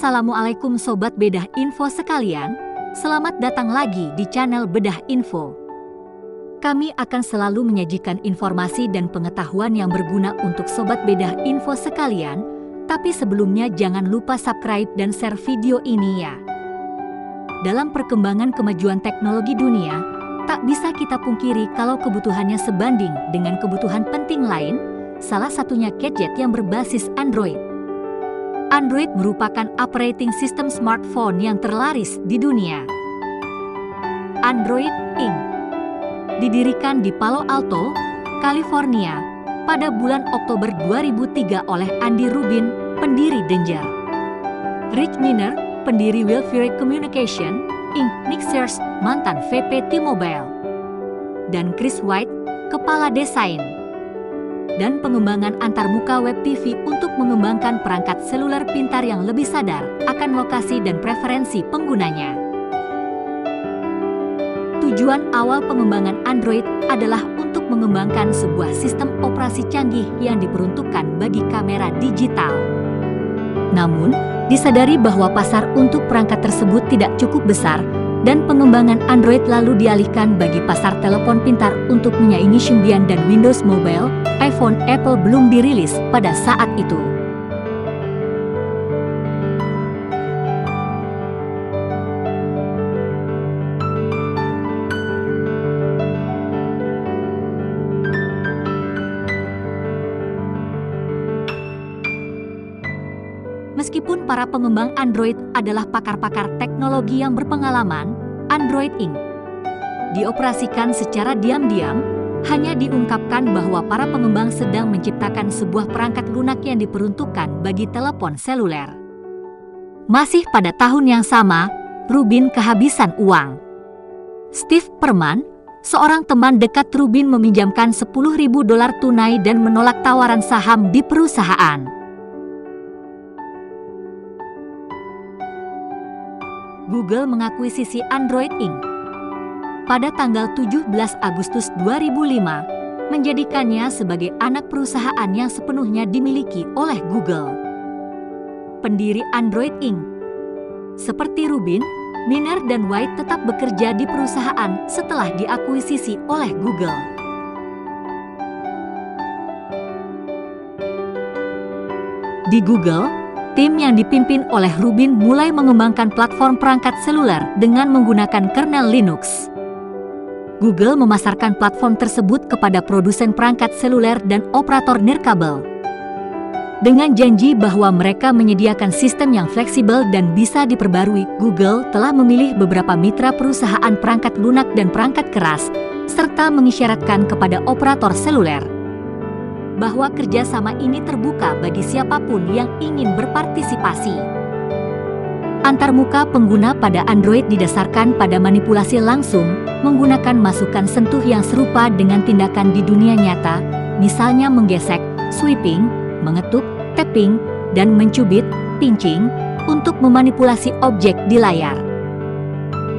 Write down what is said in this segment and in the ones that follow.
Assalamualaikum Sobat Bedah Info sekalian, selamat datang lagi di channel Bedah Info. Kami akan selalu menyajikan informasi dan pengetahuan yang berguna untuk Sobat Bedah Info sekalian, tapi sebelumnya jangan lupa subscribe dan share video ini ya. Dalam perkembangan kemajuan teknologi dunia, tak bisa kita pungkiri kalau kebutuhannya sebanding dengan kebutuhan penting lain, salah satunya gadget yang berbasis Android. Android merupakan operating system smartphone yang terlaris di dunia. Android Inc. didirikan di Palo Alto, California, pada bulan Oktober 2003 oleh Andy Rubin, pendiri Danger, Rich Miner, pendiri Wildfire Communication, Inc., Nick Sears, mantan VP T-Mobile, dan Chris White, kepala desain dan pengembangan antarmuka web TV untuk mengembangkan perangkat seluler pintar yang lebih sadar akan lokasi dan preferensi penggunanya. Tujuan awal pengembangan Android adalah untuk mengembangkan sebuah sistem operasi canggih yang diperuntukkan bagi kamera digital. Namun, disadari bahwa pasar untuk perangkat tersebut tidak cukup besar, dan pengembangan Android lalu dialihkan bagi pasar telepon pintar untuk menyaingi Symbian dan Windows Mobile. iPhone Apple belum dirilis pada saat itu. Meskipun para pengembang Android adalah pakar-pakar teknologi yang berpengalaman, Android Inc. dioperasikan secara diam-diam, hanya diungkapkan bahwa para pengembang sedang menciptakan sebuah perangkat lunak yang diperuntukkan bagi telepon seluler. Masih pada tahun yang sama, Rubin kehabisan uang. Steve Perman, seorang teman dekat Rubin, meminjamkan $10.000 tunai dan menolak tawaran saham di perusahaan. Google mengakuisisi Android Inc. pada tanggal 17 Agustus 2005, menjadikannya sebagai anak perusahaan yang sepenuhnya dimiliki oleh Google. Pendiri Android Inc. seperti Rubin, Miner, dan White tetap bekerja di perusahaan setelah diakuisisi oleh Google. Di Google, tim yang dipimpin oleh Rubin mulai mengembangkan platform perangkat seluler dengan menggunakan kernel Linux. Google memasarkan platform tersebut kepada produsen perangkat seluler dan operator nirkabel, dengan janji bahwa mereka menyediakan sistem yang fleksibel dan bisa diperbarui. Google telah memilih beberapa mitra perusahaan perangkat lunak dan perangkat keras, serta mengisyaratkan kepada operator seluler bahwa kerjasama ini terbuka bagi siapapun yang ingin berpartisipasi. Antarmuka pengguna pada Android didasarkan pada manipulasi langsung menggunakan masukan sentuh yang serupa dengan tindakan di dunia nyata, misalnya menggesek, sweeping, mengetuk, tapping, dan mencubit, pinching, untuk memanipulasi objek di layar.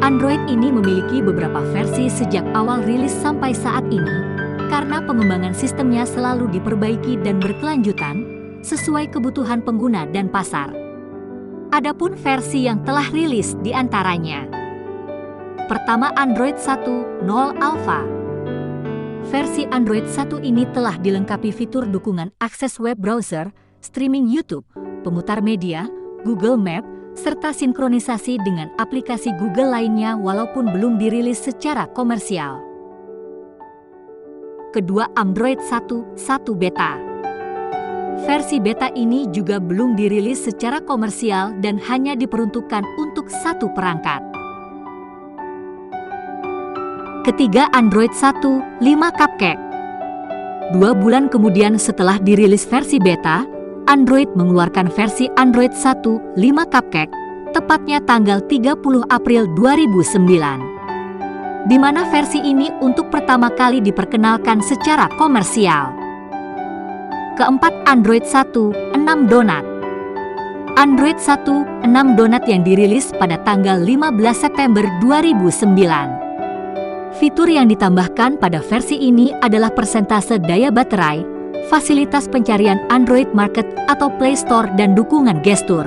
Android ini memiliki beberapa versi sejak awal rilis sampai saat ini, karena pengembangan sistemnya selalu diperbaiki dan berkelanjutan sesuai kebutuhan pengguna dan pasar. Adapun versi yang telah rilis di antaranya: pertama, Android 1.0 Alpha. Versi Android 1 ini telah dilengkapi fitur dukungan akses web browser, streaming YouTube, pemutar media, Google Map, serta sinkronisasi dengan aplikasi Google lainnya walaupun belum dirilis secara komersial. Kedua, Android 1.1 Beta. Versi beta ini juga belum dirilis secara komersial dan hanya diperuntukkan untuk satu perangkat. Ketiga, Android 1.5 Cupcake. 2 bulan kemudian setelah dirilis versi beta, Android mengeluarkan versi Android 1.5 Cupcake, tepatnya tanggal 30 April 2009. Di mana versi ini untuk pertama kali diperkenalkan secara komersial. Keempat, Android 1.6 Donut. Android 1.6 Donut yang dirilis pada tanggal 15 September 2009. Fitur yang ditambahkan pada versi ini adalah persentase daya baterai, fasilitas pencarian Android Market atau Play Store, dan dukungan gestur.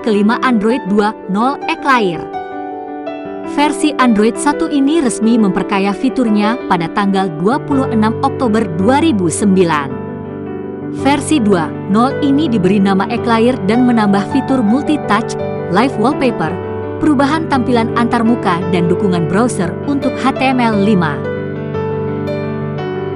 kelima Android 2.0 Eclair. Versi Android 1 ini resmi memperkaya fiturnya pada tanggal 26 Oktober 2009. Versi 2.0 ini diberi nama Eclair dan menambah fitur multi-touch, live wallpaper, perubahan tampilan antarmuka dan dukungan browser untuk HTML5.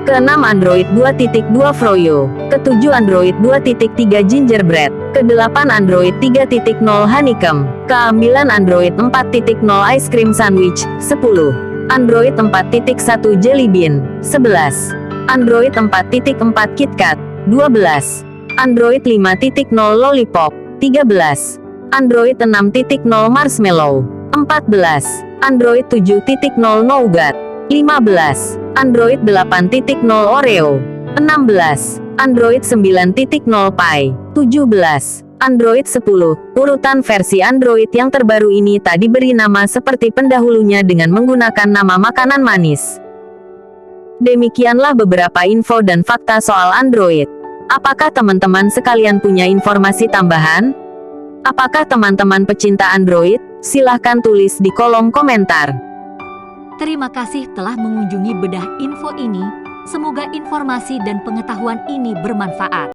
Ke-6 Android 2.2 Froyo. Ke-7 Android 2.3 Gingerbread. Ke-8 Android 3.0 Honeycomb. Ke-9 Android 4.0 Ice Cream Sandwich. 10. Android 4.1 Jelly Bean. 11. Android 4.4 KitKat. 12. Android 5.0 Lollipop. 13. Android 6.0 Marshmallow. 14. Android 7.0 Nougat. 15. Android 8.0 Oreo. 16. Android 9.0 Pie. 17. Android 10. Urutan versi Android yang terbaru ini tak diberi nama seperti pendahulunya dengan menggunakan nama makanan manis. Demikianlah beberapa info dan fakta soal Android. Apakah teman-teman sekalian punya informasi tambahan? Apakah teman-teman pecinta Android? Silahkan tulis di kolom komentar. Terima kasih telah mengunjungi Bedah Info ini. Semoga informasi dan pengetahuan ini bermanfaat.